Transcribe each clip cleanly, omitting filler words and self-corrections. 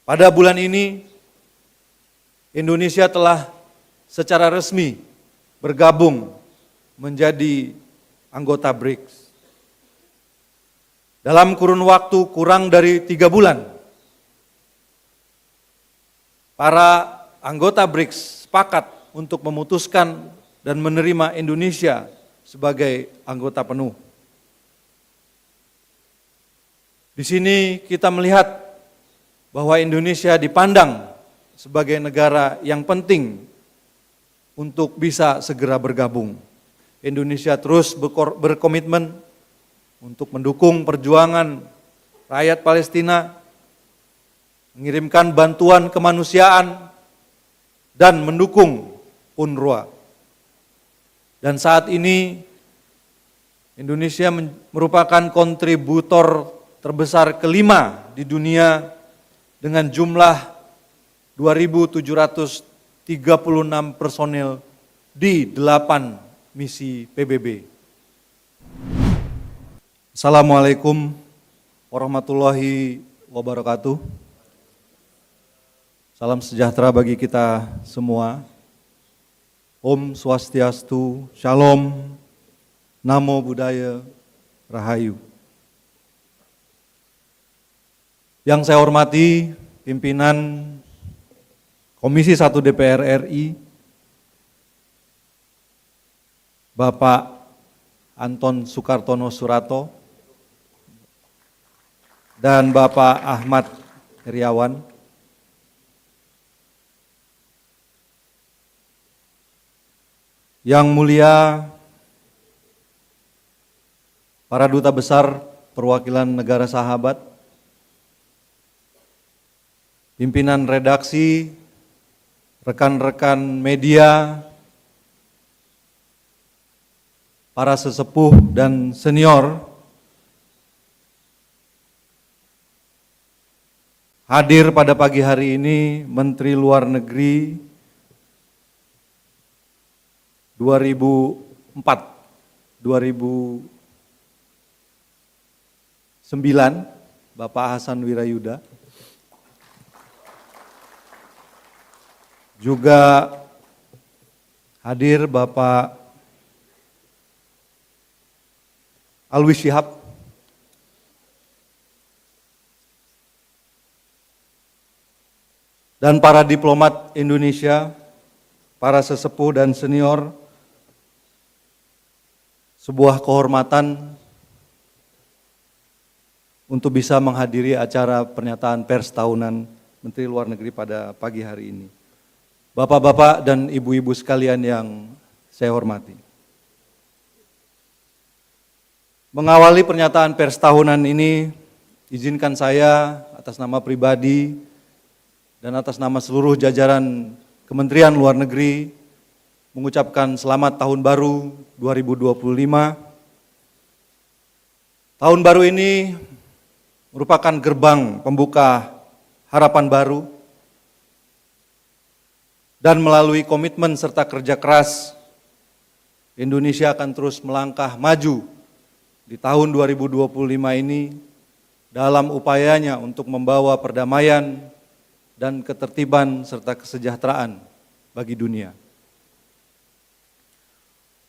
Pada bulan ini, Indonesia telah secara resmi bergabung menjadi anggota BRICS. Dalam kurun waktu kurang dari 3 bulan, para anggota BRICS sepakat untuk memutuskan dan menerima Indonesia sebagai anggota penuh. Di sini kita melihat bahwa Indonesia dipandang sebagai negara yang penting untuk bisa segera bergabung. Indonesia terus berkomitmen untuk mendukung perjuangan rakyat Palestina, mengirimkan bantuan kemanusiaan, dan mendukung UNRWA. Dan saat ini Indonesia merupakan kontributor terbesar kelima di dunia dengan jumlah 2.736 personil di 8 misi PBB. Assalamualaikum warahmatullahi wabarakatuh. Salam sejahtera bagi kita semua. Om Swastiastu, Shalom, Namo Buddhaya, Rahayu. Yang saya hormati pimpinan Komisi 1 DPR RI, Bapak Anton Sukartono Surato, dan Bapak Ahmad Heriawan. Yang mulia para duta besar perwakilan negara sahabat, pimpinan redaksi, rekan-rekan media, para sesepuh dan senior, hadir pada pagi hari ini Menteri Luar Negeri 2004-2009, Bapak Hasan Wirayuda. Juga hadir Bapak Alwi Shihab, dan para diplomat Indonesia, para sesepuh dan senior. Sebuah kehormatan untuk bisa menghadiri acara pernyataan pers tahunan Menteri Luar Negeri pada pagi hari ini. Bapak-bapak dan ibu-ibu sekalian yang saya hormati. Mengawali pernyataan pers tahunan ini, izinkan saya atas nama pribadi dan atas nama seluruh jajaran Kementerian Luar Negeri mengucapkan selamat tahun baru 2025. Tahun baru ini merupakan gerbang pembuka harapan baru, dan melalui komitmen serta kerja keras, Indonesia akan terus melangkah maju di tahun 2025 ini dalam upayanya untuk membawa perdamaian dan ketertiban serta kesejahteraan bagi dunia.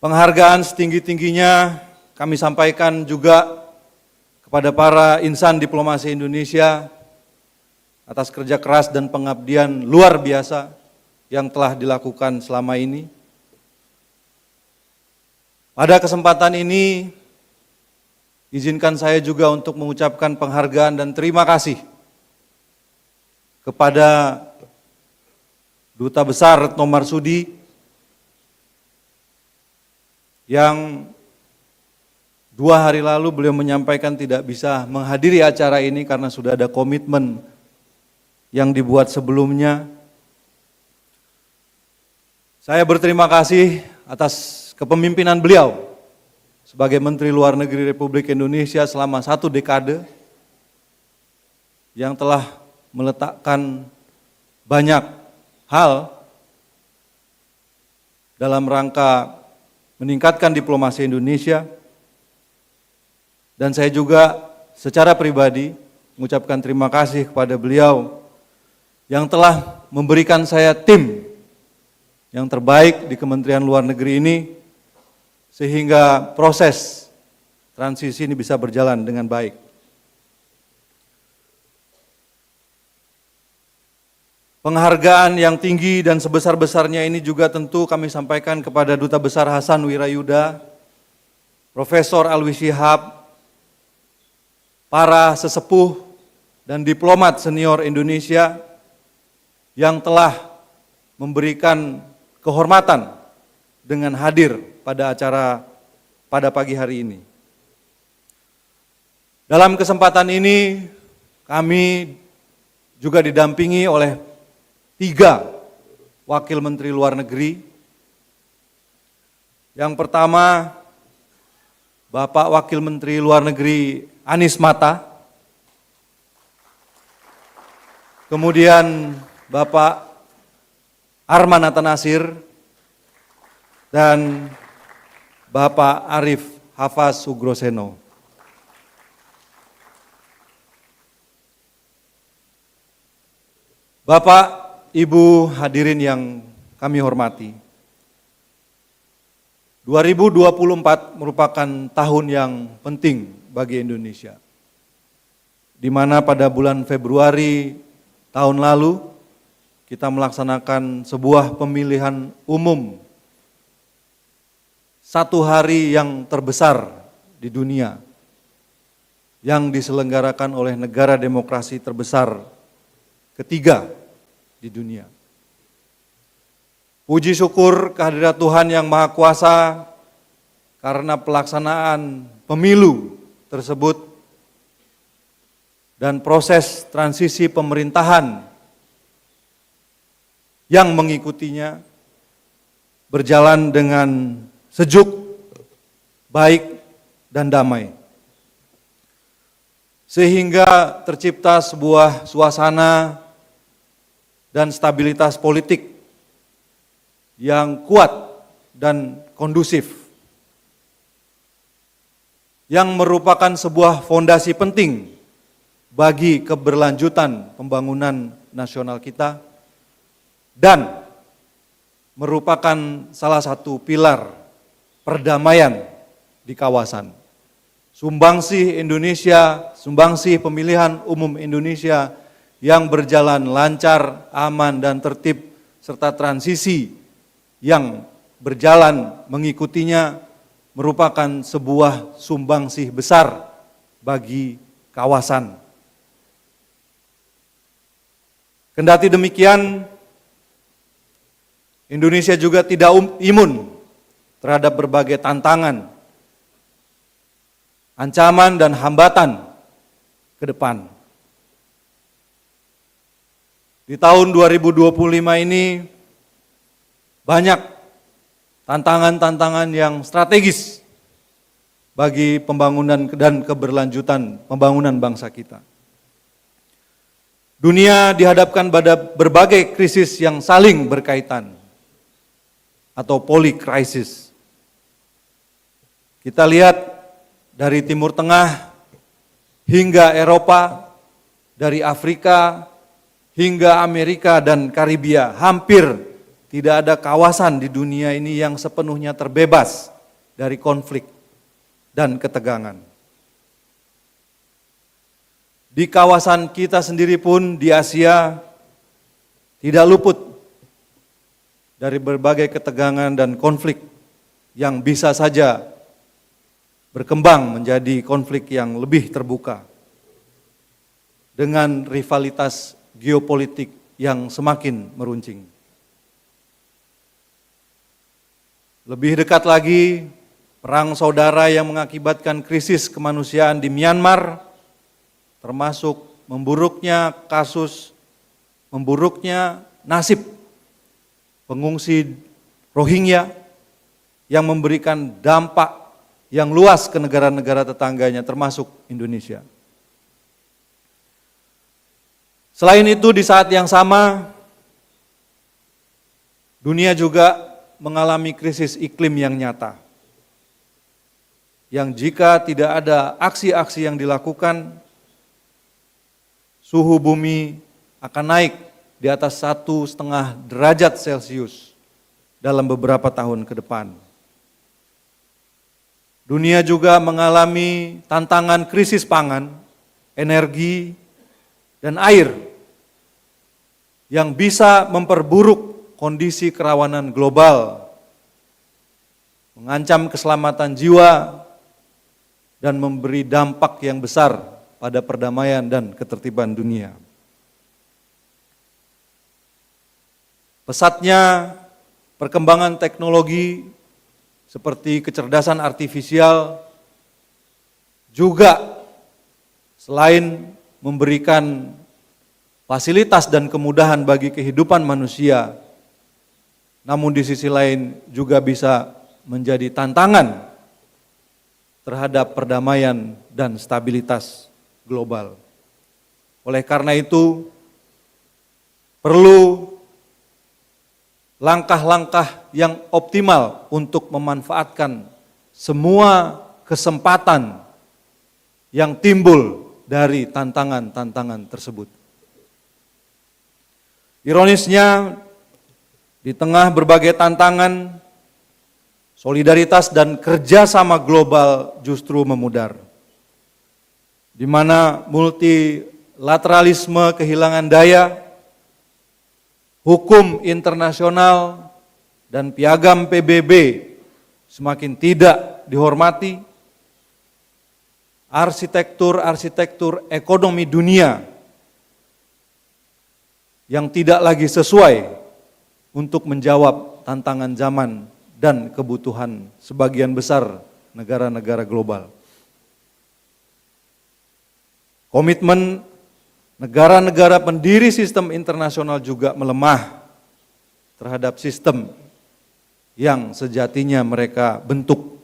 Penghargaan setinggi-tingginya kami sampaikan juga kepada para insan diplomasi Indonesia atas kerja keras dan pengabdian luar biasa yang telah dilakukan selama ini. Pada kesempatan ini, izinkan saya juga untuk mengucapkan penghargaan dan terima kasih kepada Duta Besar Retno Marsudi yang 2 hari lalu beliau menyampaikan tidak bisa menghadiri acara ini karena sudah ada komitmen yang dibuat sebelumnya. Saya berterima kasih atas kepemimpinan beliau sebagai Menteri Luar Negeri Republik Indonesia selama 1 dekade yang telah meletakkan banyak hal dalam rangka meningkatkan diplomasi Indonesia. Dan saya juga secara pribadi mengucapkan terima kasih kepada beliau yang telah memberikan saya tim yang terbaik di Kementerian Luar Negeri ini, sehingga proses transisi ini bisa berjalan dengan baik. Penghargaan yang tinggi dan sebesar-besarnya ini juga tentu kami sampaikan kepada Duta Besar Hasan Wirayuda, Profesor Alwi Shihab, para sesepuh dan diplomat senior Indonesia yang telah memberikan kehormatan dengan hadir pada acara pada pagi hari ini. Dalam kesempatan ini kami juga didampingi oleh 3 wakil menteri luar negeri. Yang pertama, Bapak Wakil Menteri Luar Negeri Anies Mata. Kemudian Bapak Arman Hatta Nasir dan Bapak Arif Hafaz Sugroseno. Bapak, Ibu hadirin yang kami hormati, 2024 merupakan tahun yang penting bagi Indonesia, di mana pada bulan Februari tahun lalu kita melaksanakan sebuah pemilihan umum, satu hari yang terbesar di dunia, yang diselenggarakan oleh negara demokrasi terbesar ketiga di dunia. Puji syukur kehadirat Tuhan yang Maha Kuasa karena pelaksanaan pemilu tersebut dan proses transisi pemerintahan yang mengikutinya berjalan dengan sejuk, baik, dan damai. Sehingga tercipta sebuah suasana dan stabilitas politik yang kuat dan kondusif, yang merupakan sebuah fondasi penting bagi keberlanjutan pembangunan nasional kita dan merupakan salah satu pilar perdamaian di kawasan. Sumbangsih Indonesia, sumbangsih pemilihan umum Indonesia yang berjalan lancar, aman, dan tertib, serta transisi yang berjalan mengikutinya merupakan sebuah sumbangsih besar bagi kawasan. Kendati demikian, Indonesia juga tidak imun terhadap berbagai tantangan, ancaman, dan hambatan ke depan. Di tahun 2025 ini banyak tantangan-tantangan yang strategis bagi pembangunan dan keberlanjutan pembangunan bangsa kita. Dunia dihadapkan pada berbagai krisis yang saling berkaitan atau polikrisis. Kita lihat dari Timur Tengah hingga Eropa, dari Afrika hingga Amerika dan Karibia, hampir tidak ada kawasan di dunia ini yang sepenuhnya terbebas dari konflik dan ketegangan. Di kawasan kita sendiri pun di Asia tidak luput dari berbagai ketegangan dan konflik yang bisa saja berkembang menjadi konflik yang lebih terbuka dengan rivalitas geopolitik yang semakin meruncing. Lebih dekat lagi, perang saudara yang mengakibatkan krisis kemanusiaan di Myanmar, termasuk memburuknya nasib pengungsi Rohingya yang memberikan dampak yang luas ke negara-negara tetangganya termasuk Indonesia. Selain itu, di saat yang sama, dunia juga mengalami krisis iklim yang nyata. Yang jika tidak ada aksi-aksi yang dilakukan, suhu bumi akan naik di atas 1,5 derajat Celcius dalam beberapa tahun ke depan. Dunia juga mengalami tantangan krisis pangan, energi, dan air yang bisa memperburuk kondisi kerawanan global, mengancam keselamatan jiwa, dan memberi dampak yang besar pada perdamaian dan ketertiban dunia. Pesatnya perkembangan teknologi seperti kecerdasan artifisial juga selain memberikan fasilitas dan kemudahan bagi kehidupan manusia, namun di sisi lain juga bisa menjadi tantangan terhadap perdamaian dan stabilitas global. Oleh karena itu, perlu langkah-langkah yang optimal untuk memanfaatkan semua kesempatan yang timbul dari tantangan-tantangan tersebut. Ironisnya, di tengah berbagai tantangan, solidaritas dan kerjasama global justru memudar, di mana multilateralisme kehilangan daya, hukum internasional dan piagam PBB semakin tidak dihormati, arsitektur ekonomi dunia yang tidak lagi sesuai untuk menjawab tantangan zaman dan kebutuhan sebagian besar negara-negara global. Komitmen negara-negara pendiri sistem internasional juga melemah terhadap sistem yang sejatinya mereka bentuk.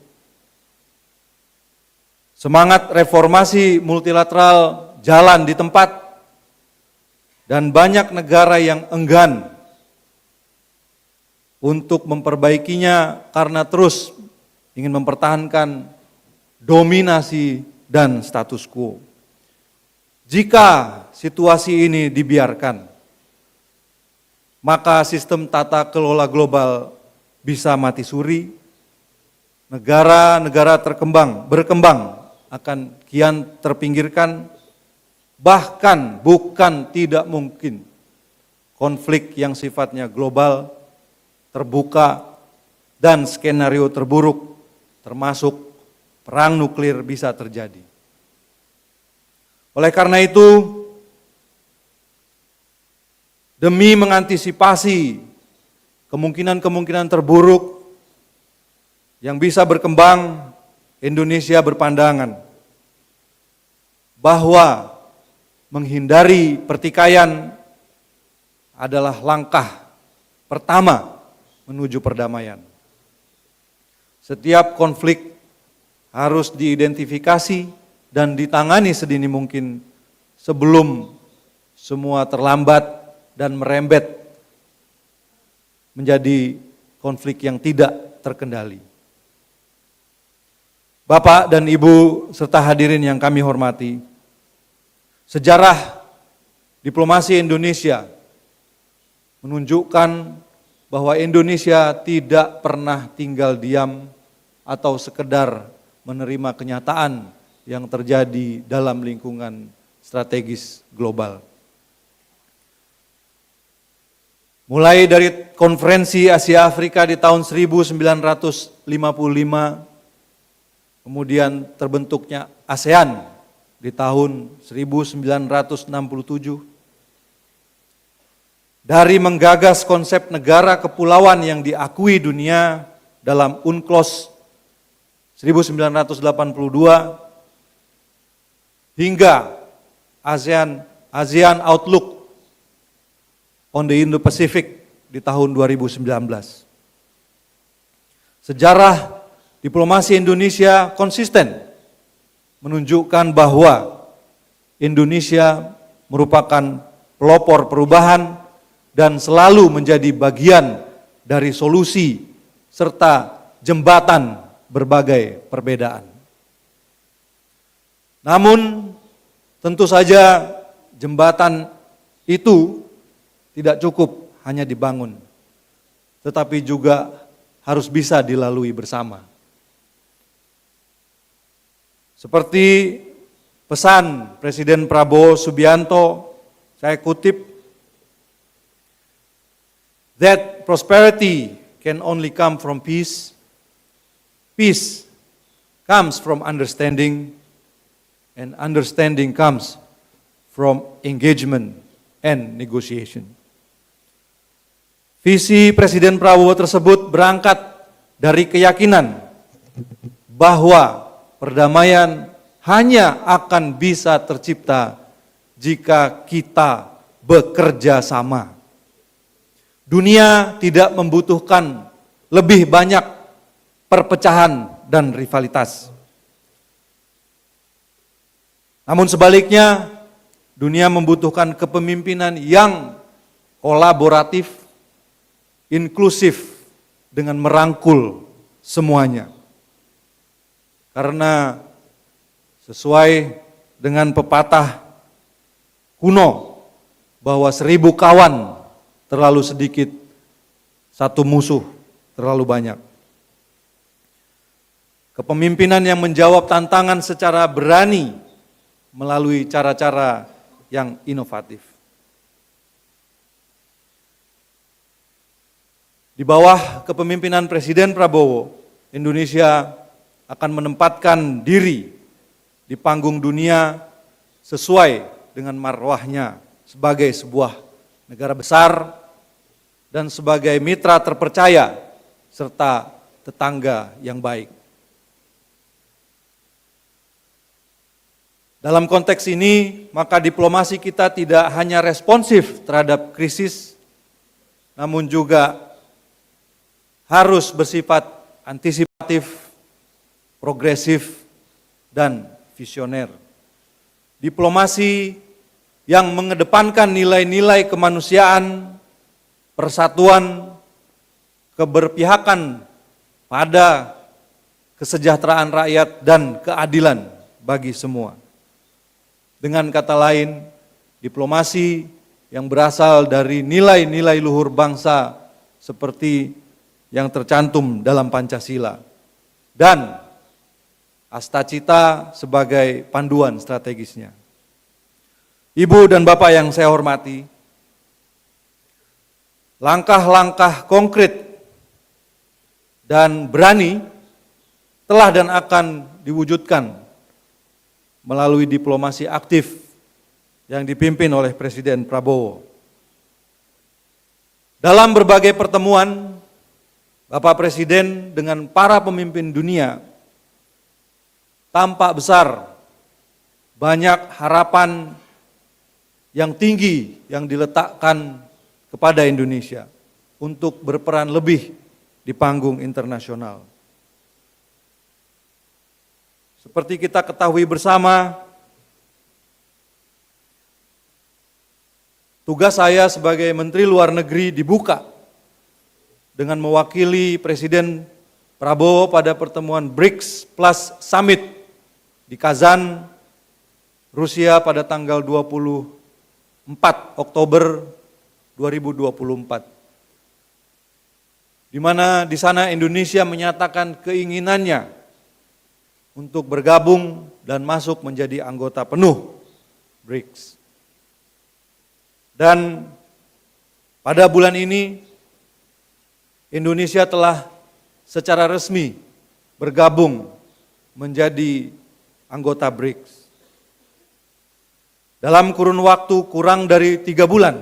Semangat reformasi multilateral jalan di tempat, dan banyak negara yang enggan untuk memperbaikinya karena terus ingin mempertahankan dominasi dan status quo. Jika situasi ini dibiarkan, maka sistem tata kelola global bisa mati suri, negara-negara berkembang akan kian terpinggirkan, bahkan bukan tidak mungkin konflik yang sifatnya global, terbuka, dan skenario terburuk termasuk perang nuklir bisa terjadi. Oleh karena itu, demi mengantisipasi kemungkinan-kemungkinan terburuk yang bisa berkembang, Indonesia berpandangan bahwa menghindari pertikaian adalah langkah pertama menuju perdamaian. Setiap konflik harus diidentifikasi dan ditangani sedini mungkin sebelum semua terlambat dan merembet menjadi konflik yang tidak terkendali. Bapak dan Ibu serta hadirin yang kami hormati, sejarah diplomasi Indonesia menunjukkan bahwa Indonesia tidak pernah tinggal diam atau sekedar menerima kenyataan yang terjadi dalam lingkungan strategis global. Mulai dari konferensi Asia Afrika di tahun 1955, kemudian terbentuknya ASEAN di tahun 1967, dari menggagas konsep negara kepulauan yang diakui dunia dalam UNCLOS 1982, hingga ASEAN Outlook on the Indo-Pacific di tahun 2019. Sejarah diplomasi Indonesia konsisten menunjukkan bahwa Indonesia merupakan pelopor perubahan dan selalu menjadi bagian dari solusi serta jembatan berbagai perbedaan. Namun tentu saja jembatan itu tidak cukup hanya dibangun, tetapi juga harus bisa dilalui bersama. Seperti pesan Presiden Prabowo Subianto, saya kutip, that prosperity can only come from peace. Peace comes from understanding, and understanding comes from engagement and negotiation. Visi Presiden Prabowo tersebut berangkat dari keyakinan bahwa perdamaian hanya akan bisa tercipta jika kita bekerja sama. Dunia tidak membutuhkan lebih banyak perpecahan dan rivalitas. Namun sebaliknya, dunia membutuhkan kepemimpinan yang kolaboratif, inklusif, dengan merangkul semuanya. Karena sesuai dengan pepatah kuno bahwa 1000 kawan terlalu sedikit, 1 musuh terlalu banyak. Kepemimpinan yang menjawab tantangan secara berani melalui cara-cara yang inovatif. Di bawah kepemimpinan Presiden Prabowo, Indonesia akan menempatkan diri di panggung dunia sesuai dengan marwahnya sebagai sebuah negara besar dan sebagai mitra terpercaya serta tetangga yang baik. Dalam konteks ini, maka diplomasi kita tidak hanya responsif terhadap krisis, namun juga harus bersifat antisipatif, progresif, dan visioner. Diplomasi yang mengedepankan nilai-nilai kemanusiaan, persatuan, keberpihakan pada kesejahteraan rakyat dan keadilan bagi semua. Dengan kata lain, diplomasi yang berasal dari nilai-nilai luhur bangsa seperti yang tercantum dalam Pancasila dan Astacita sebagai panduan strategisnya. Ibu dan Bapak yang saya hormati, langkah-langkah konkret dan berani telah dan akan diwujudkan melalui diplomasi aktif yang dipimpin oleh Presiden Prabowo. Dalam berbagai pertemuan, Bapak Presiden dengan para pemimpin dunia tampak besar banyak harapan yang tinggi yang diletakkan kepada Indonesia untuk berperan lebih di panggung internasional. Seperti kita ketahui bersama, tugas saya sebagai Menteri Luar Negeri dibuka dengan mewakili Presiden Prabowo pada pertemuan BRICS Plus Summit di Kazan, Rusia pada tanggal 24 Oktober 2024. Di mana di sana Indonesia menyatakan keinginannya untuk bergabung dan masuk menjadi anggota penuh BRICS. Dan pada bulan ini Indonesia telah secara resmi bergabung menjadi anggota BRICS. Dalam kurun waktu kurang dari 3 bulan,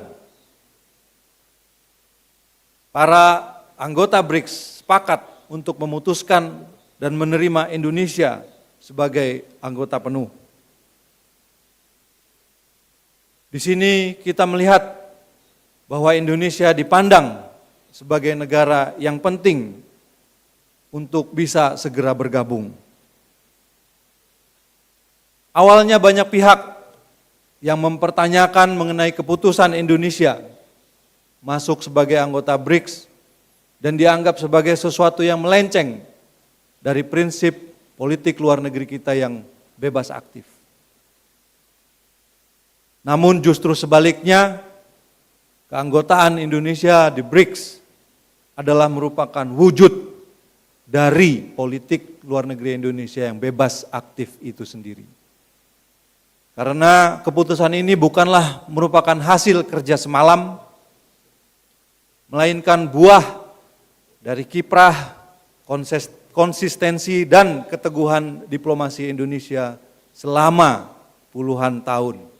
para anggota BRICS sepakat untuk memutuskan dan menerima Indonesia sebagai anggota penuh. Di sini kita melihat bahwa Indonesia dipandang sebagai negara yang penting untuk bisa segera bergabung. Awalnya banyak pihak yang mempertanyakan mengenai keputusan Indonesia masuk sebagai anggota BRICS dan dianggap sebagai sesuatu yang melenceng dari prinsip politik luar negeri kita yang bebas aktif. Namun justru sebaliknya, keanggotaan Indonesia di BRICS adalah merupakan wujud dari politik luar negeri Indonesia yang bebas aktif itu sendiri. Karena keputusan ini bukanlah merupakan hasil kerja semalam, melainkan buah dari kiprah, konsistensi dan keteguhan diplomasi Indonesia selama puluhan tahun.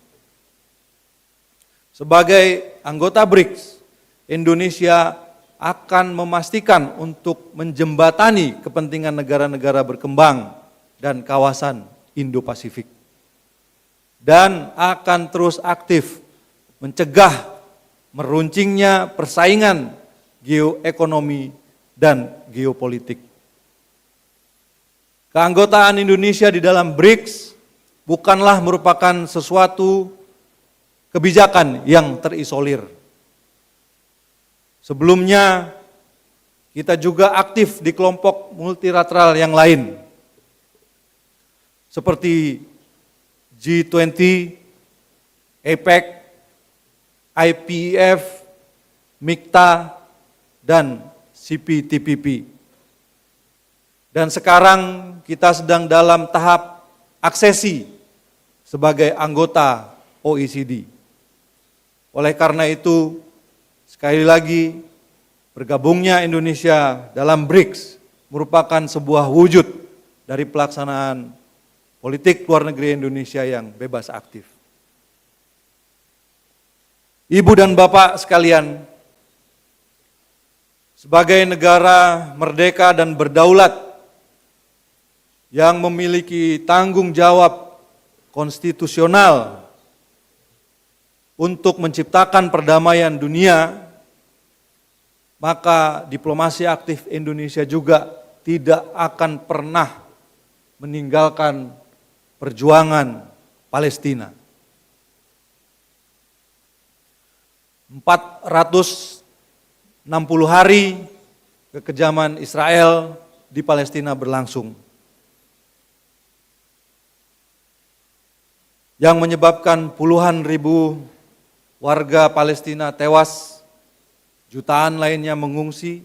Sebagai anggota BRICS, Indonesia akan memastikan untuk menjembatani kepentingan negara-negara berkembang dan kawasan Indo-Pasifik. Dan akan terus aktif mencegah meruncingnya persaingan geoekonomi dan geopolitik. Keanggotaan Indonesia di dalam BRICS bukanlah merupakan sesuatu kebijakan yang terisolir. Sebelumnya, kita juga aktif di kelompok multilateral yang lain, seperti G20, APEC, IPEF, MIKTA, dan CPTPP. Dan sekarang kita sedang dalam tahap aksesi sebagai anggota OECD. Oleh karena itu, sekali lagi, bergabungnya Indonesia dalam BRICS merupakan sebuah wujud dari pelaksanaan politik luar negeri Indonesia yang bebas aktif. Ibu dan Bapak sekalian, sebagai negara merdeka dan berdaulat yang memiliki tanggung jawab konstitusional untuk menciptakan perdamaian dunia, maka diplomasi aktif Indonesia juga tidak akan pernah meninggalkan perjuangan Palestina. 460 hari kekejaman Israel di Palestina berlangsung, yang menyebabkan puluhan ribu warga Palestina tewas, jutaan lainnya mengungsi,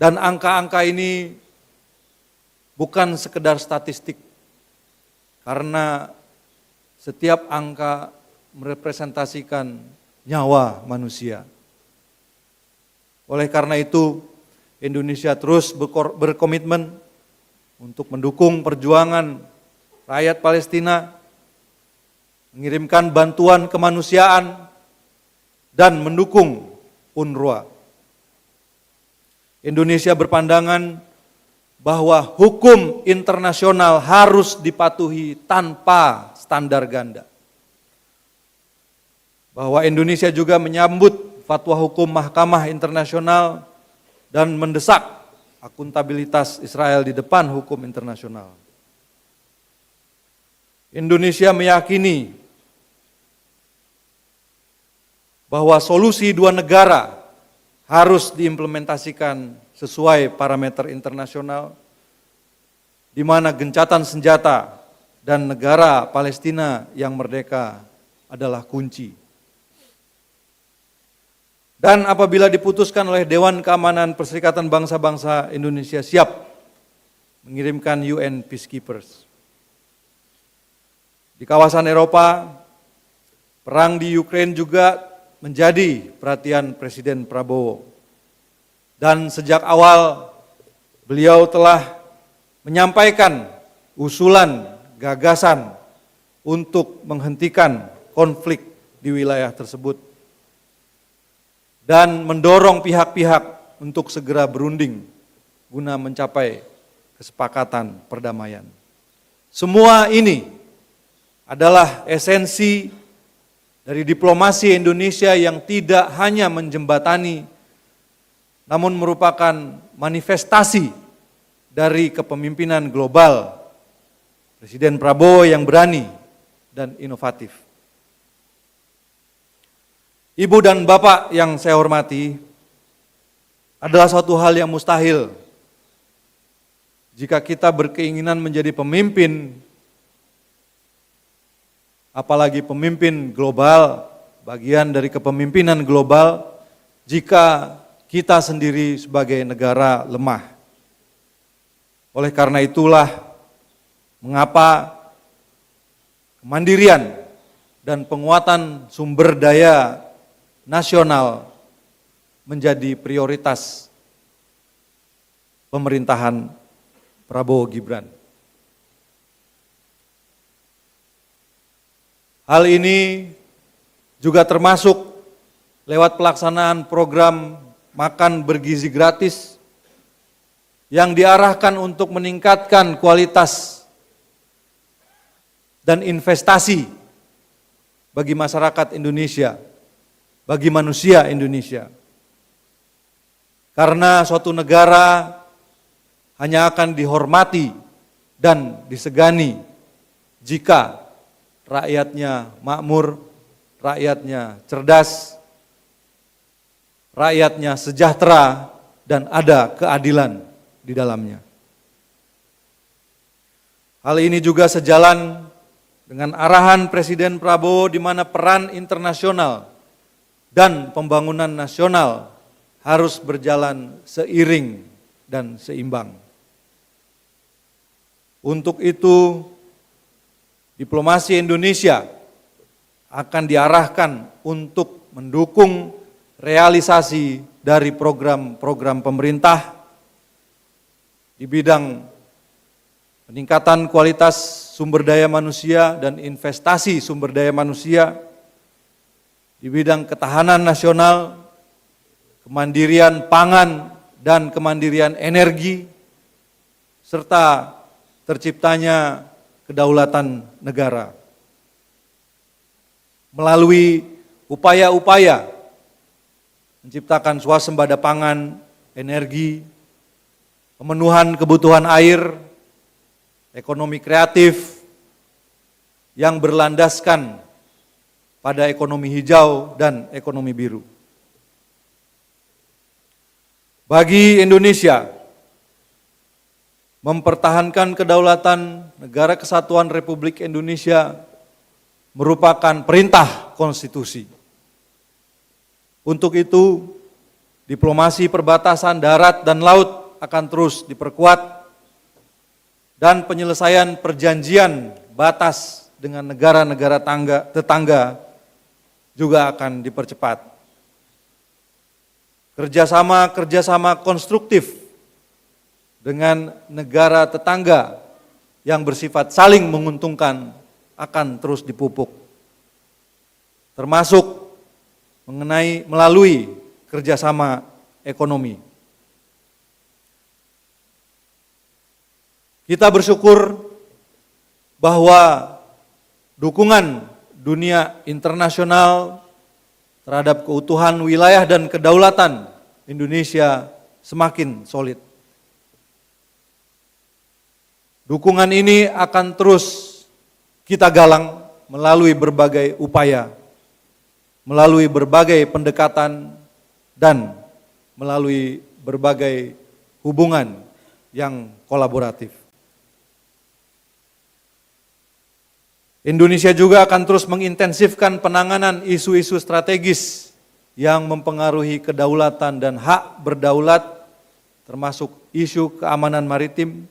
dan angka-angka ini bukan sekedar statistik, karena setiap angka merepresentasikan nyawa manusia. Oleh karena itu, Indonesia terus berkomitmen untuk mendukung perjuangan rakyat Palestina, mengirimkan bantuan kemanusiaan, dan mendukung UNRWA. Indonesia berpandangan bahwa hukum internasional harus dipatuhi tanpa standar ganda. Bahwa Indonesia juga menyambut fatwa hukum Mahkamah Internasional dan mendesak akuntabilitas Israel di depan hukum internasional. Indonesia meyakini bahwa solusi dua negara harus diimplementasikan sesuai parameter internasional, di mana gencatan senjata dan negara Palestina yang merdeka adalah kunci. Dan apabila diputuskan oleh Dewan Keamanan Perserikatan Bangsa-Bangsa, Indonesia siap mengirimkan UN Peacekeepers. Di kawasan Eropa, perang di Ukraina juga menjadi perhatian Presiden Prabowo. Dan sejak awal beliau telah menyampaikan usulan, gagasan untuk menghentikan konflik di wilayah tersebut dan mendorong pihak-pihak untuk segera berunding guna mencapai kesepakatan perdamaian. Semua ini adalah esensi dari diplomasi Indonesia yang tidak hanya menjembatani, namun merupakan manifestasi dari kepemimpinan global Presiden Prabowo yang berani dan inovatif. Ibu dan Bapak yang saya hormati, adalah suatu hal yang mustahil jika kita berkeinginan menjadi pemimpin apalagi pemimpin global, bagian dari kepemimpinan global, jika kita sendiri sebagai negara lemah. Oleh karena itulah, mengapa kemandirian dan penguatan sumber daya nasional menjadi prioritas pemerintahan Prabowo Gibran. Hal ini juga termasuk lewat pelaksanaan program makan bergizi gratis yang diarahkan untuk meningkatkan kualitas dan investasi bagi masyarakat Indonesia, bagi manusia Indonesia. Karena suatu negara hanya akan dihormati dan disegani jika rakyatnya makmur, rakyatnya cerdas, rakyatnya sejahtera, dan ada keadilan di dalamnya. Hal ini juga sejalan dengan arahan Presiden Prabowo di mana peran internasional dan pembangunan nasional harus berjalan seiring dan seimbang. Untuk itu, diplomasi Indonesia akan diarahkan untuk mendukung realisasi dari program-program pemerintah di bidang peningkatan kualitas sumber daya manusia dan investasi sumber daya manusia, di bidang ketahanan nasional, kemandirian pangan dan kemandirian energi, serta terciptanya kedaulatan negara. Melalui upaya-upaya menciptakan swasembada pangan, energi, pemenuhan kebutuhan air, ekonomi kreatif yang berlandaskan pada ekonomi hijau dan ekonomi biru. Bagi Indonesia, mempertahankan kedaulatan Negara Kesatuan Republik Indonesia merupakan perintah konstitusi. Untuk itu, diplomasi perbatasan darat dan laut akan terus diperkuat dan penyelesaian perjanjian batas dengan negara-negara tetangga juga akan dipercepat. Kerjasama konstruktif dengan negara tetangga yang bersifat saling menguntungkan akan terus dipupuk, termasuk melalui kerjasama ekonomi. Kita bersyukur bahwa dukungan dunia internasional terhadap keutuhan wilayah dan kedaulatan Indonesia semakin solid. Dukungan ini akan terus kita galang melalui berbagai upaya, melalui berbagai pendekatan, dan melalui berbagai hubungan yang kolaboratif. Indonesia juga akan terus mengintensifkan penanganan isu-isu strategis yang mempengaruhi kedaulatan dan hak berdaulat, termasuk isu keamanan maritim,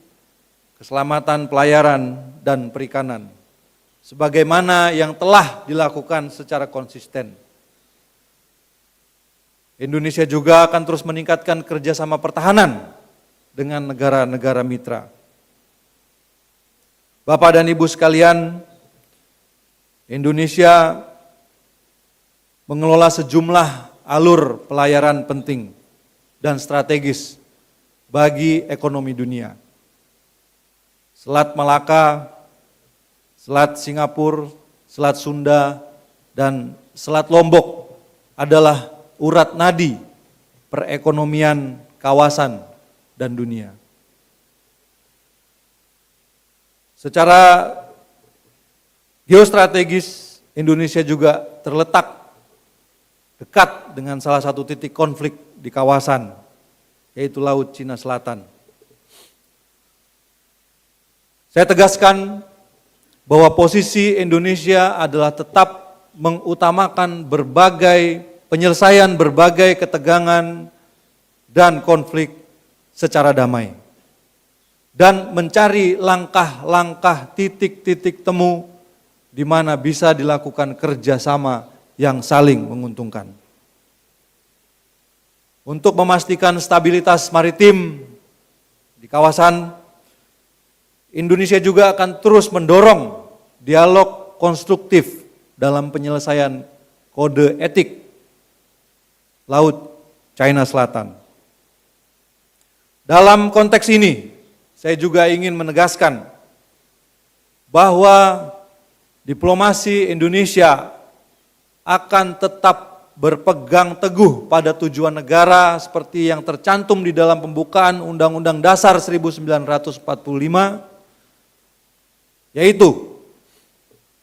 keselamatan pelayaran, dan perikanan, sebagaimana yang telah dilakukan secara konsisten. Indonesia juga akan terus meningkatkan kerjasama pertahanan dengan negara-negara mitra. Bapak dan Ibu sekalian, Indonesia mengelola sejumlah alur pelayaran penting dan strategis bagi ekonomi dunia. Selat Malaka, Selat Singapura, Selat Sunda, dan Selat Lombok adalah urat nadi perekonomian kawasan dan dunia. Secara geostrategis, Indonesia juga terletak dekat dengan salah satu titik konflik di kawasan, yaitu Laut Cina Selatan. Saya tegaskan, bahwa posisi Indonesia adalah tetap mengutamakan penyelesaian berbagai ketegangan dan konflik secara damai, dan mencari langkah-langkah titik-titik temu di mana bisa dilakukan kerjasama yang saling menguntungkan. Untuk memastikan stabilitas maritim di kawasan, Indonesia juga akan terus mendorong dialog konstruktif dalam penyelesaian kode etik Laut China Selatan. Dalam konteks ini, saya juga ingin menegaskan bahwa diplomasi Indonesia akan tetap berpegang teguh pada tujuan negara seperti yang tercantum di dalam pembukaan Undang-Undang Dasar 1945, yaitu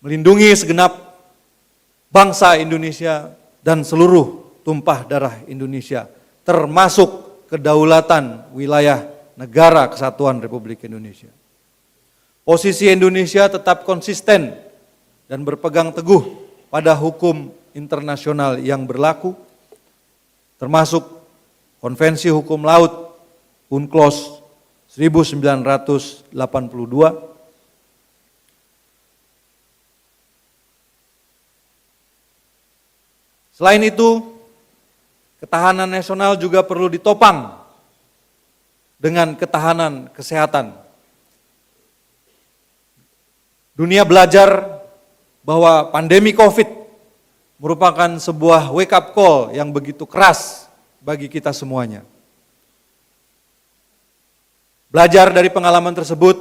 melindungi segenap bangsa Indonesia dan seluruh tumpah darah Indonesia, termasuk kedaulatan wilayah negara kesatuan Republik Indonesia. Posisi Indonesia tetap konsisten dan berpegang teguh pada hukum internasional yang berlaku, termasuk Konvensi Hukum Laut UNCLOS 1982. Selain itu, ketahanan nasional juga perlu ditopang dengan ketahanan kesehatan. Dunia belajar bahwa pandemi COVID merupakan sebuah wake up call yang begitu keras bagi kita semuanya. Belajar dari pengalaman tersebut,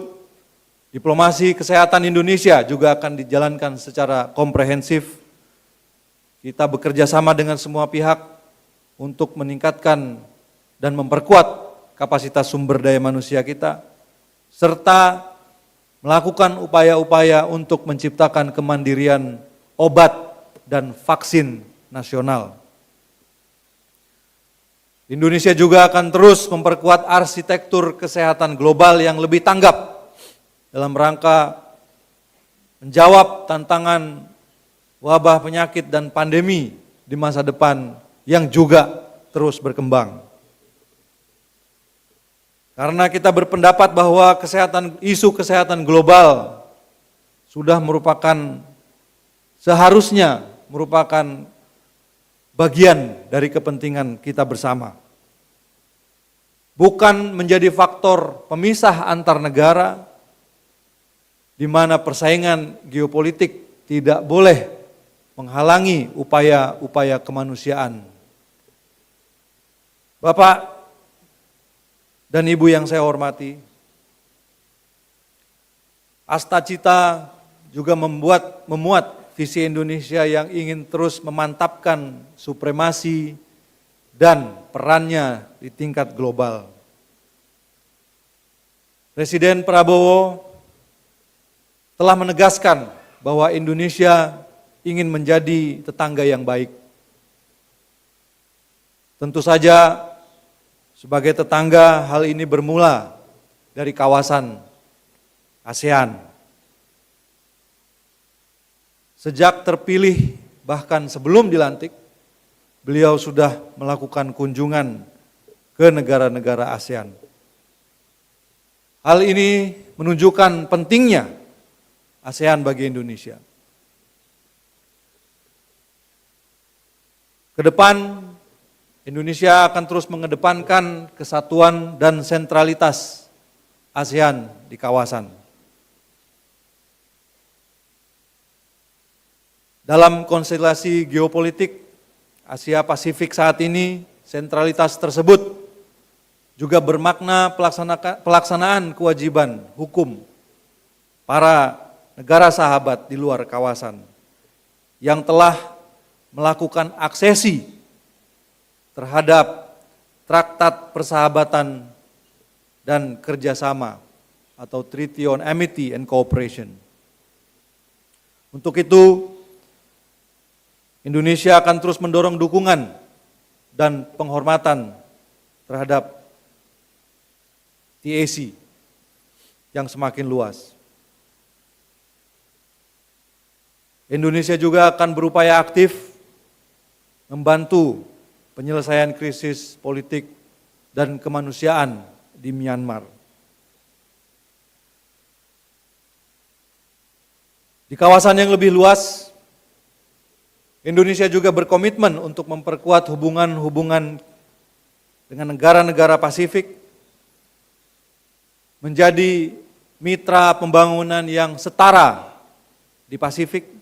diplomasi kesehatan Indonesia juga akan dijalankan secara komprehensif. Kita bekerja sama dengan semua pihak untuk meningkatkan dan memperkuat kapasitas sumber daya manusia kita, serta melakukan upaya-upaya untuk menciptakan kemandirian obat dan vaksin nasional. Indonesia juga akan terus memperkuat arsitektur kesehatan global yang lebih tanggap dalam rangka menjawab tantangan wabah penyakit dan pandemi di masa depan yang juga terus berkembang. Karena kita berpendapat bahwa isu kesehatan global seharusnya merupakan bagian dari kepentingan kita bersama. Bukan menjadi faktor pemisah antar negara, di mana persaingan geopolitik tidak boleh menghalangi upaya-upaya kemanusiaan. Bapak dan Ibu yang saya hormati, Astacita juga memuat visi Indonesia yang ingin terus memantapkan supremasi dan perannya di tingkat global. Presiden Prabowo telah menegaskan bahwa Indonesia ingin menjadi tetangga yang baik. Tentu saja sebagai tetangga hal ini bermula dari kawasan ASEAN. Sejak terpilih bahkan sebelum dilantik, beliau sudah melakukan kunjungan ke negara-negara ASEAN. Hal ini menunjukkan pentingnya ASEAN bagi Indonesia. Ke depan, Indonesia akan terus mengedepankan kesatuan dan sentralitas ASEAN di kawasan. Dalam konstelasi geopolitik Asia Pasifik saat ini, sentralitas tersebut juga bermakna pelaksanaan kewajiban hukum para negara sahabat di luar kawasan yang telah melakukan aksesi terhadap Traktat Persahabatan dan Kerjasama atau Treaty on Amity and Cooperation. Untuk itu, Indonesia akan terus mendorong dukungan dan penghormatan terhadap TAC yang semakin luas. Indonesia juga akan berupaya aktif membantu penyelesaian krisis politik dan kemanusiaan di Myanmar. Di kawasan yang lebih luas, Indonesia juga berkomitmen untuk memperkuat hubungan-hubungan dengan negara-negara Pasifik, menjadi mitra pembangunan yang setara di Pasifik,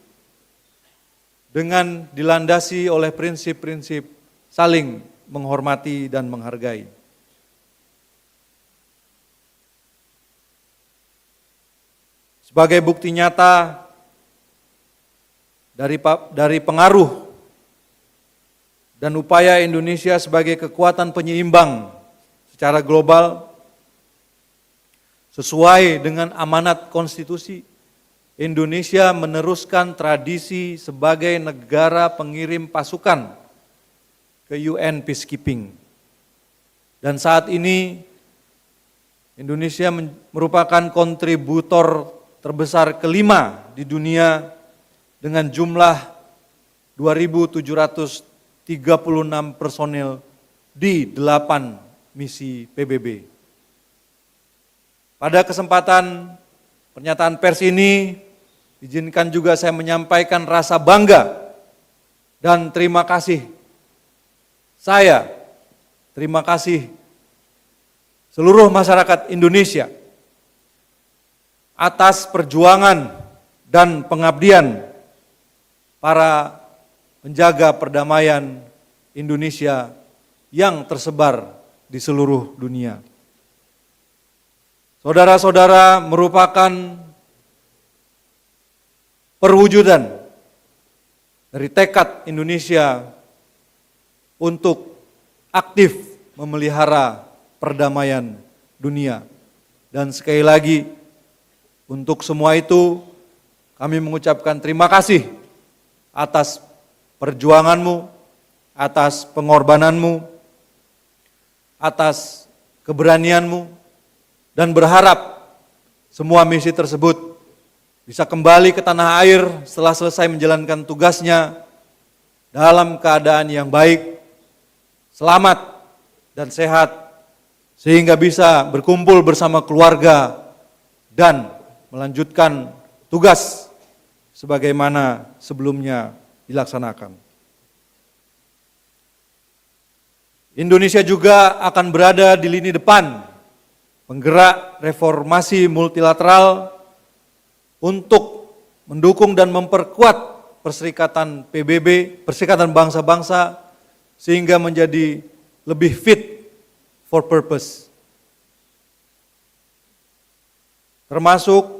dengan dilandasi oleh prinsip-prinsip saling menghormati dan menghargai. Sebagai bukti nyata dari pengaruh dan upaya Indonesia sebagai kekuatan penyeimbang secara global, sesuai dengan amanat konstitusi, Indonesia meneruskan tradisi sebagai negara pengirim pasukan ke UN Peacekeeping. Dan saat ini Indonesia merupakan kontributor terbesar kelima di dunia dengan jumlah 2.736 personil di 8 misi PBB. Pada kesempatan pernyataan pers ini, izinkan juga saya menyampaikan rasa bangga dan terima kasih terima kasih seluruh masyarakat Indonesia atas perjuangan dan pengabdian para penjaga perdamaian Indonesia yang tersebar di seluruh dunia. Saudara-saudara, merupakan perwujudan dari tekad Indonesia untuk aktif memelihara perdamaian dunia. Dan sekali lagi, untuk semua itu kami mengucapkan terima kasih atas perjuanganmu, atas pengorbananmu, atas keberanianmu, dan berharap semua misi tersebut bisa kembali ke tanah air setelah selesai menjalankan tugasnya dalam keadaan yang baik, selamat dan sehat, sehingga bisa berkumpul bersama keluarga dan melanjutkan tugas sebagaimana sebelumnya dilaksanakan. Indonesia juga akan berada di lini depan penggerak reformasi multilateral untuk mendukung dan memperkuat Perserikatan PBB, Perserikatan Bangsa-Bangsa, sehingga menjadi lebih fit for purpose. Termasuk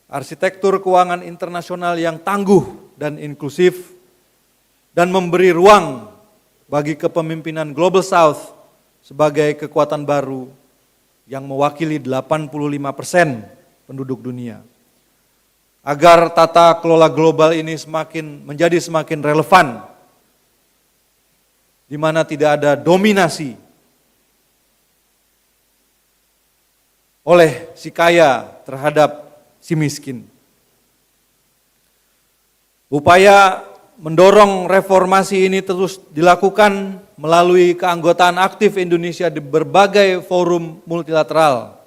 arsitektur keuangan internasional yang tangguh dan inklusif, dan memberi ruang bagi kepemimpinan Global South sebagai kekuatan baru yang mewakili 85% penduduk dunia. Agar tata kelola global ini menjadi semakin relevan, di mana tidak ada dominasi oleh si kaya terhadap si miskin. Upaya mendorong reformasi ini terus dilakukan melalui keanggotaan aktif Indonesia di berbagai forum multilateral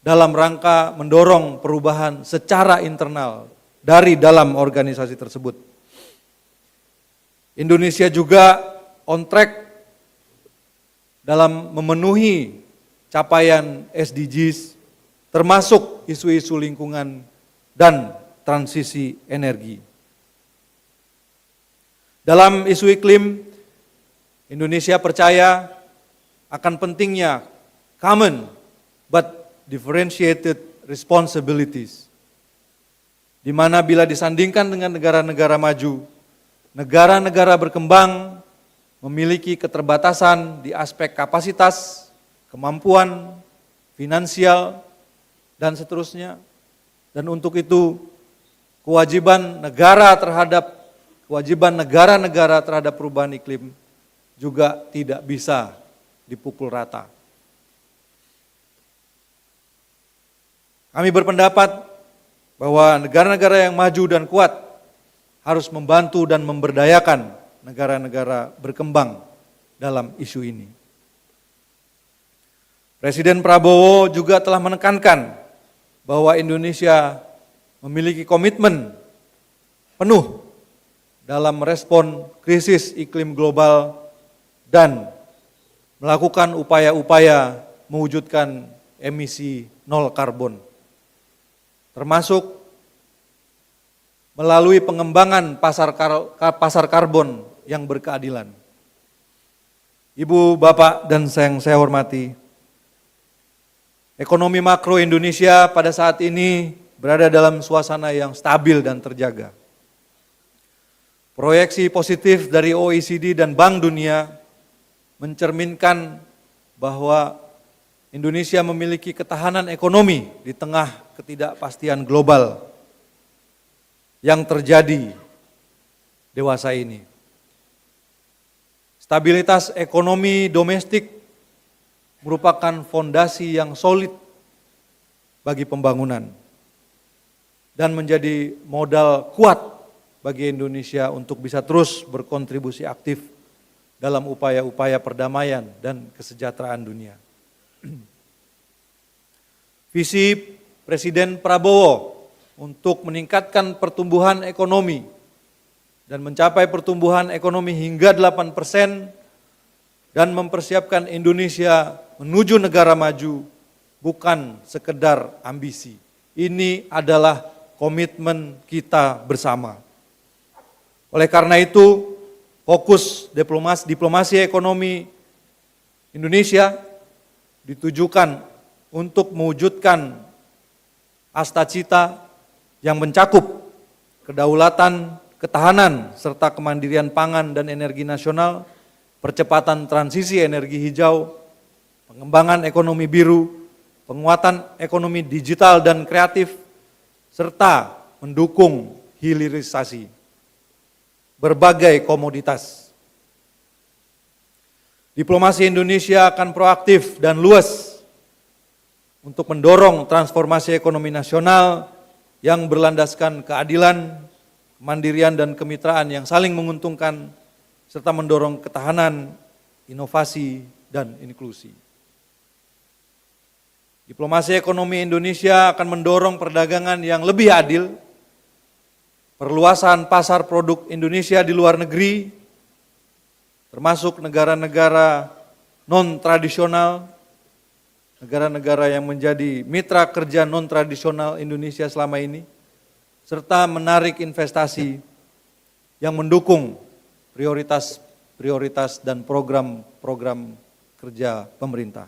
dalam rangka mendorong perubahan secara internal dari dalam organisasi tersebut. Indonesia juga on track dalam memenuhi capaian SDGs, termasuk isu-isu lingkungan dan transisi energi. Dalam isu iklim, Indonesia percaya akan pentingnya common but differentiated responsibilities, di mana bila disandingkan dengan negara-negara maju, negara-negara berkembang memiliki keterbatasan di aspek kapasitas, kemampuan, finansial, dan seterusnya. Dan untuk itu, kewajiban negara-negara terhadap perubahan iklim juga tidak bisa dipukul rata. Kami berpendapat bahwa negara-negara yang maju dan kuat harus membantu dan memberdayakan negara-negara berkembang dalam isu ini. Presiden Prabowo juga telah menekankan bahwa Indonesia memiliki komitmen penuh dalam merespon krisis iklim global dan melakukan upaya-upaya mewujudkan emisi nol karbon, termasuk melalui pengembangan pasar karbon yang berkeadilan. Ibu, Bapak, dan yang saya hormati, ekonomi makro Indonesia pada saat ini berada dalam suasana yang stabil dan terjaga. Proyeksi positif dari OECD dan Bank Dunia mencerminkan bahwa Indonesia memiliki ketahanan ekonomi di tengah ketidakpastian global yang terjadi dewasa ini. Stabilitas ekonomi domestik merupakan fondasi yang solid bagi pembangunan dan menjadi modal kuat bagi Indonesia untuk bisa terus berkontribusi aktif dalam upaya-upaya perdamaian dan kesejahteraan dunia. Visi Presiden Prabowo untuk meningkatkan pertumbuhan ekonomi dan mencapai pertumbuhan ekonomi hingga 8% dan mempersiapkan Indonesia menuju negara maju bukan sekedar ambisi. Ini adalah komitmen kita bersama. Oleh karena itu, fokus diplomasi ekonomi Indonesia ditujukan untuk mewujudkan asta-cita yang mencakup kedaulatan, ketahanan, serta kemandirian pangan dan energi nasional, percepatan transisi energi hijau, pengembangan ekonomi biru, penguatan ekonomi digital dan kreatif, serta mendukung hilirisasi berbagai komoditas. Diplomasi Indonesia akan proaktif dan luas untuk mendorong transformasi ekonomi nasional yang berlandaskan keadilan, kemandirian dan kemitraan yang saling menguntungkan, serta mendorong ketahanan, inovasi, dan inklusi. Diplomasi ekonomi Indonesia akan mendorong perdagangan yang lebih adil, perluasan pasar produk Indonesia di luar negeri, termasuk negara-negara non-tradisional, negara-negara yang menjadi mitra kerja non-tradisional Indonesia selama ini, serta menarik investasi yang mendukung prioritas dan program-program kerja pemerintah.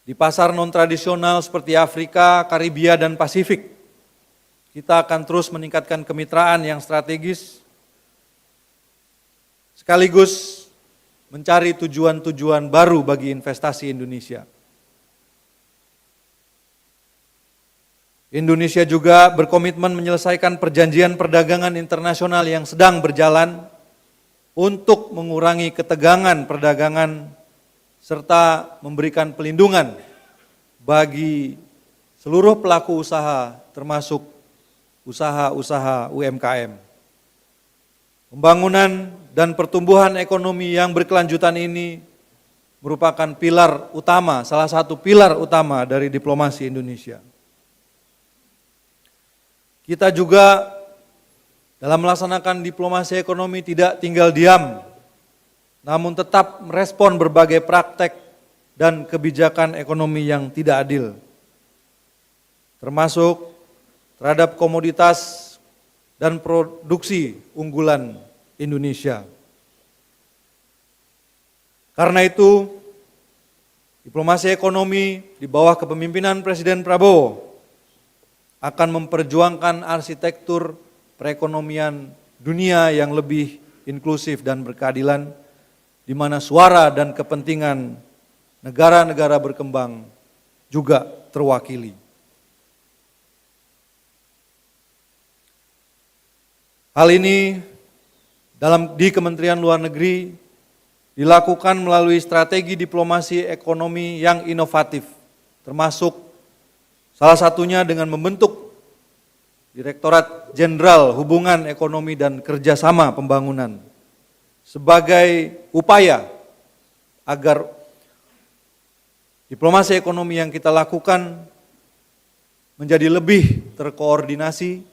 Di pasar non-tradisional seperti Afrika, Karibia, dan Pasifik, kita akan terus meningkatkan kemitraan yang strategis, sekaligus mencari tujuan-tujuan baru bagi investasi Indonesia. Indonesia juga berkomitmen menyelesaikan perjanjian perdagangan internasional yang sedang berjalan untuk mengurangi ketegangan perdagangan serta memberikan pelindungan bagi seluruh pelaku usaha termasuk usaha-usaha UMKM. Pembangunan dan pertumbuhan ekonomi yang berkelanjutan ini merupakan pilar utama, salah satu pilar utama dari diplomasi Indonesia. Kita juga dalam melaksanakan diplomasi ekonomi tidak tinggal diam, namun tetap merespon berbagai praktek dan kebijakan ekonomi yang tidak adil, termasuk terhadap komoditas dan produksi unggulan Indonesia. Karena itu, diplomasi ekonomi di bawah kepemimpinan Presiden Prabowo akan memperjuangkan arsitektur perekonomian dunia yang lebih inklusif dan berkeadilan, di mana suara dan kepentingan negara-negara berkembang juga terwakili. Hal ini di Kementerian Luar Negeri dilakukan melalui strategi diplomasi ekonomi yang inovatif, termasuk salah satunya dengan membentuk Direktorat Jenderal Hubungan Ekonomi dan Kerjasama Pembangunan sebagai upaya agar diplomasi ekonomi yang kita lakukan menjadi lebih terkoordinasi,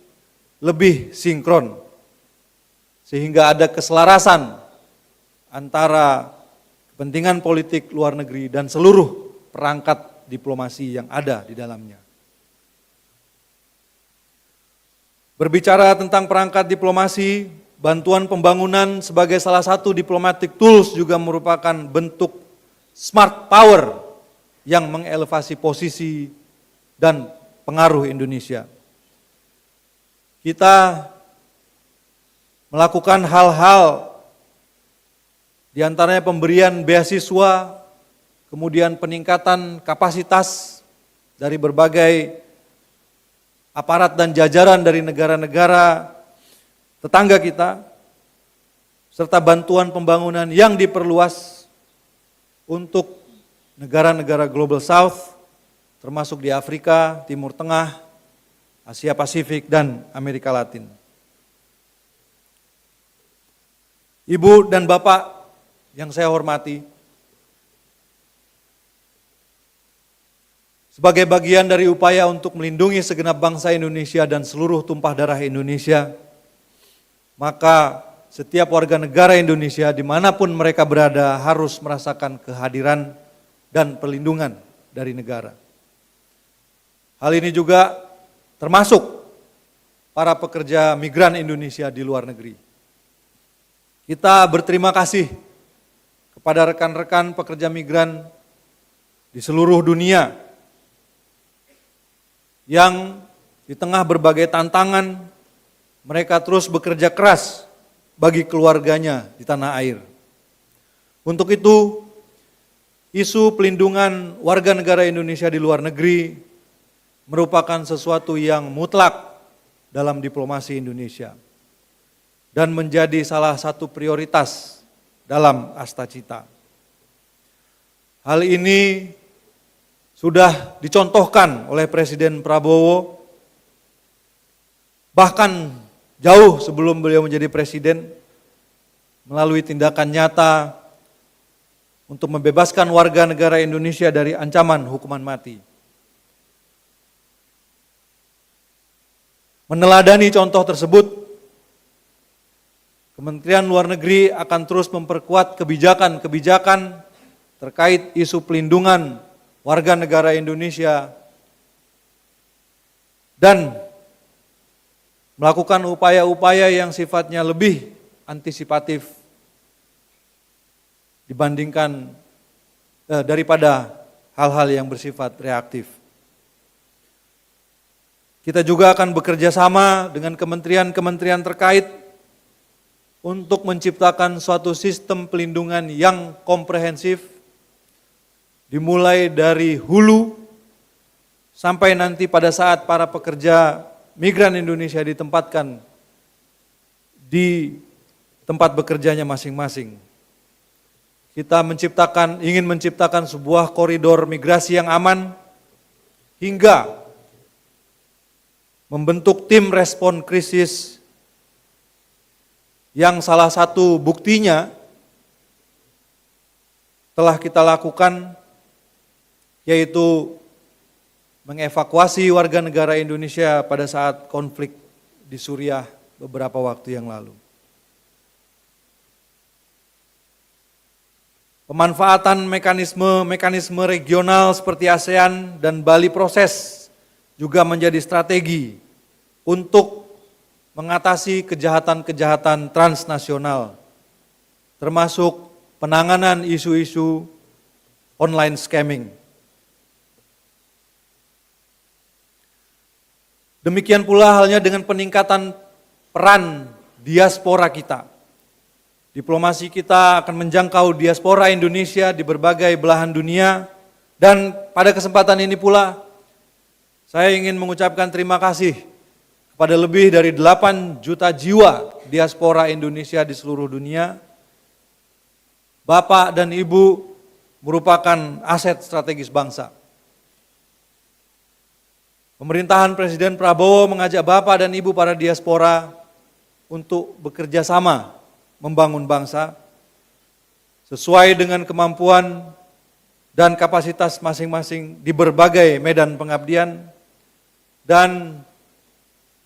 lebih sinkron, sehingga ada keselarasan antara kepentingan politik luar negeri dan seluruh perangkat diplomasi yang ada di dalamnya. Berbicara tentang perangkat diplomasi, bantuan pembangunan sebagai salah satu diplomatic tools juga merupakan bentuk smart power yang mengelevasi posisi dan pengaruh Indonesia. Kita melakukan hal-hal di antaranya pemberian beasiswa, kemudian peningkatan kapasitas dari berbagai aparat dan jajaran dari negara-negara tetangga kita, serta bantuan pembangunan yang diperluas untuk negara-negara Global South, termasuk di Afrika, Timur Tengah, Asia Pasifik, dan Amerika Latin. Ibu dan Bapak yang saya hormati, sebagai bagian dari upaya untuk melindungi segenap bangsa Indonesia dan seluruh tumpah darah Indonesia, maka setiap warga negara Indonesia dimanapun mereka berada harus merasakan kehadiran dan perlindungan dari negara. Hal ini juga termasuk para pekerja migran Indonesia di luar negeri. Kita berterima kasih kepada rekan-rekan pekerja migran di seluruh dunia yang di tengah berbagai tantangan, mereka terus bekerja keras bagi keluarganya di tanah air. Untuk itu, isu pelindungan warga negara Indonesia di luar negeri merupakan sesuatu yang mutlak dalam diplomasi Indonesia dan menjadi salah satu prioritas dalam Astacita. Hal ini sudah dicontohkan oleh Presiden Prabowo, bahkan jauh sebelum beliau menjadi presiden, melalui tindakan nyata untuk membebaskan warga negara Indonesia dari ancaman hukuman mati. Meneladani contoh tersebut, Kementerian Luar Negeri akan terus memperkuat kebijakan-kebijakan terkait isu pelindungan warga negara Indonesia dan melakukan upaya-upaya yang sifatnya lebih antisipatif dibandingkan daripada hal-hal yang bersifat reaktif. Kita juga akan bekerja sama dengan kementerian-kementerian terkait untuk menciptakan suatu sistem pelindungan yang komprehensif, dimulai dari hulu sampai nanti pada saat para pekerja migran Indonesia ditempatkan di tempat bekerjanya masing-masing. Kita ingin menciptakan sebuah koridor migrasi yang aman hingga membentuk tim respon krisis yang salah satu buktinya telah kita lakukan, yaitu mengevakuasi warga negara Indonesia pada saat konflik di Suriah beberapa waktu yang lalu. Pemanfaatan mekanisme regional seperti ASEAN dan Bali Proses juga menjadi strategi untuk mengatasi kejahatan-kejahatan transnasional, termasuk penanganan isu-isu online scamming. Demikian pula halnya dengan peningkatan peran diaspora kita. Diplomasi kita akan menjangkau diaspora Indonesia di berbagai belahan dunia, dan pada kesempatan ini pula saya ingin mengucapkan terima kasih kepada lebih dari 8 juta jiwa diaspora Indonesia di seluruh dunia. Bapak dan Ibu merupakan aset strategis bangsa. Pemerintahan Presiden Prabowo mengajak Bapak dan Ibu para diaspora untuk bekerja sama membangun bangsa sesuai dengan kemampuan dan kapasitas masing-masing di berbagai medan pengabdian, dan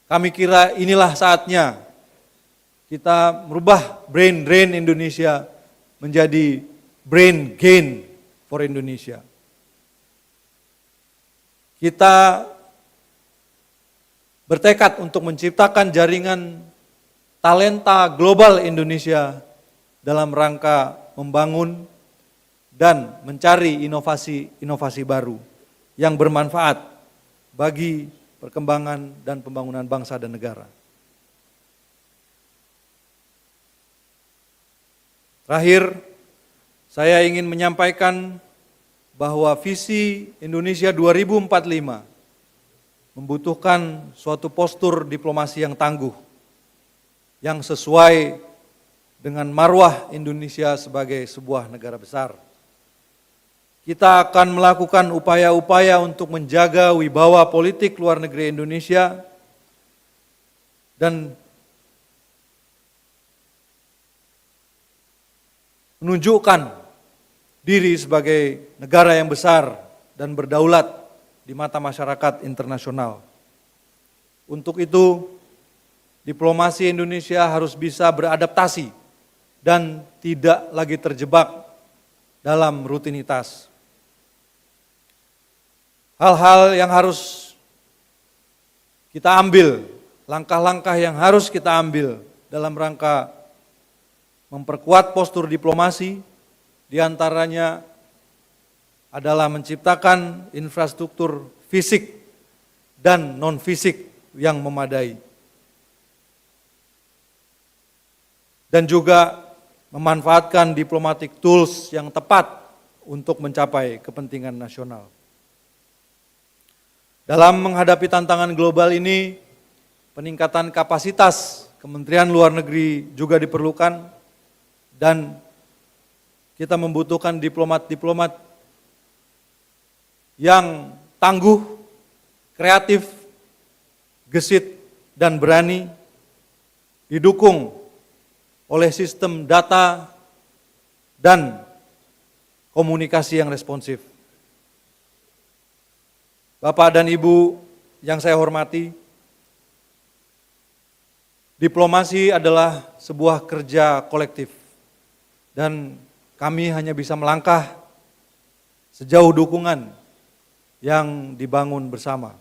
kami kira inilah saatnya kita merubah brain drain Indonesia menjadi brain gain for Indonesia. Kita bertekad untuk menciptakan jaringan talenta global Indonesia dalam rangka membangun dan mencari inovasi-inovasi baru yang bermanfaat bagi perkembangan dan pembangunan bangsa dan negara. Terakhir, saya ingin menyampaikan bahwa visi Indonesia 2045 membutuhkan suatu postur diplomasi yang tangguh, yang sesuai dengan marwah Indonesia sebagai sebuah negara besar. Kita akan melakukan upaya-upaya untuk menjaga wibawa politik luar negeri Indonesia dan menunjukkan diri sebagai negara yang besar dan berdaulat di mata masyarakat internasional. Untuk itu, diplomasi Indonesia harus bisa beradaptasi dan tidak lagi terjebak dalam rutinitas. Hal-hal yang harus kita ambil, langkah-langkah yang harus kita ambil dalam rangka memperkuat postur diplomasi, diantaranya adalah menciptakan infrastruktur fisik dan non-fisik yang memadai. Dan juga memanfaatkan diplomatic tools yang tepat untuk mencapai kepentingan nasional. Dalam menghadapi tantangan global ini, peningkatan kapasitas Kementerian Luar Negeri juga diperlukan dan kita membutuhkan diplomat-diplomat yang tangguh, kreatif, gesit, dan berani, didukung oleh sistem data dan komunikasi yang responsif. Bapak dan Ibu yang saya hormati, diplomasi adalah sebuah kerja kolektif dan kami hanya bisa melangkah sejauh dukungan yang dibangun bersama.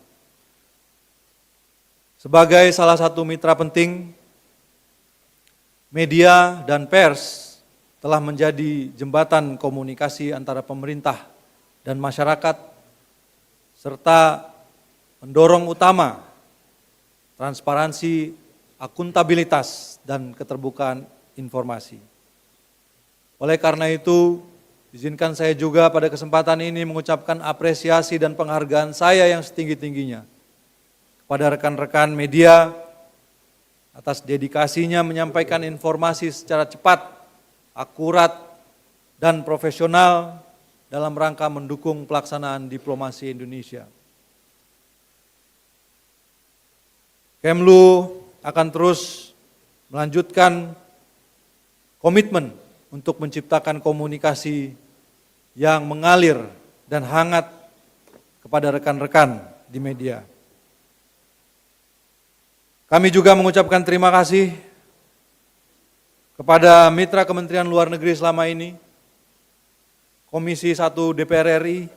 Sebagai salah satu mitra penting, media dan pers telah menjadi jembatan komunikasi antara pemerintah dan masyarakat, serta mendorong utama transparansi, akuntabilitas, dan keterbukaan informasi. Oleh karena itu, izinkan saya juga pada kesempatan ini mengucapkan apresiasi dan penghargaan saya yang setinggi-tingginya kepada rekan-rekan media atas dedikasinya menyampaikan informasi secara cepat, akurat, dan profesional dalam rangka mendukung pelaksanaan diplomasi Indonesia. Kemlu akan terus melanjutkan komitmen untuk menciptakan komunikasi yang mengalir dan hangat kepada rekan-rekan di media. Kami juga mengucapkan terima kasih kepada mitra Kementerian Luar Negeri selama ini, Komisi 1 DPR RI,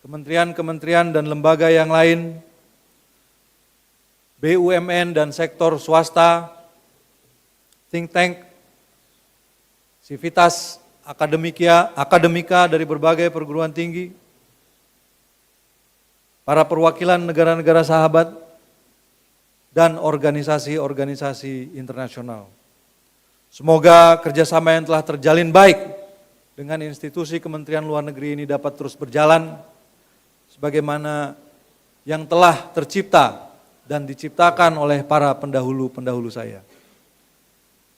kementerian-kementerian dan lembaga yang lain, BUMN dan sektor swasta, think tank, sivitas akademika dari berbagai perguruan tinggi, para perwakilan negara-negara sahabat, dan organisasi-organisasi internasional. Semoga kerjasama yang telah terjalin baik dengan institusi Kementerian Luar Negeri ini dapat terus berjalan sebagaimana yang telah tercipta dan diciptakan oleh para pendahulu-pendahulu saya.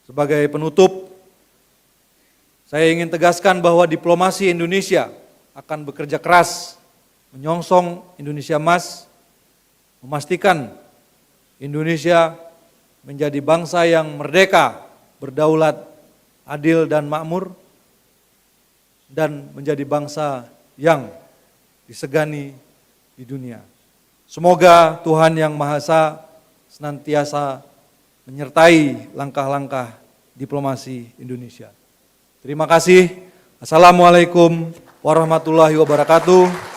Sebagai penutup, saya ingin tegaskan bahwa diplomasi Indonesia akan bekerja keras menyongsong Indonesia Emas, memastikan Indonesia menjadi bangsa yang merdeka, berdaulat, adil dan makmur, dan menjadi bangsa yang disegani di dunia. Semoga Tuhan Yang Maha Esa senantiasa menyertai langkah-langkah diplomasi Indonesia. Terima kasih. Assalamualaikum warahmatullahi wabarakatuh.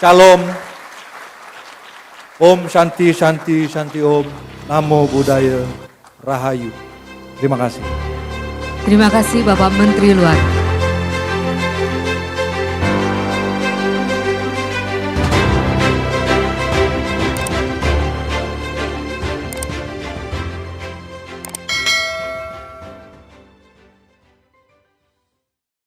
Shalom. Om Shanti Shanti Shanti Om. Namo Buddhaya Rahayu. Terima kasih. Terima kasih Bapak Menteri Luar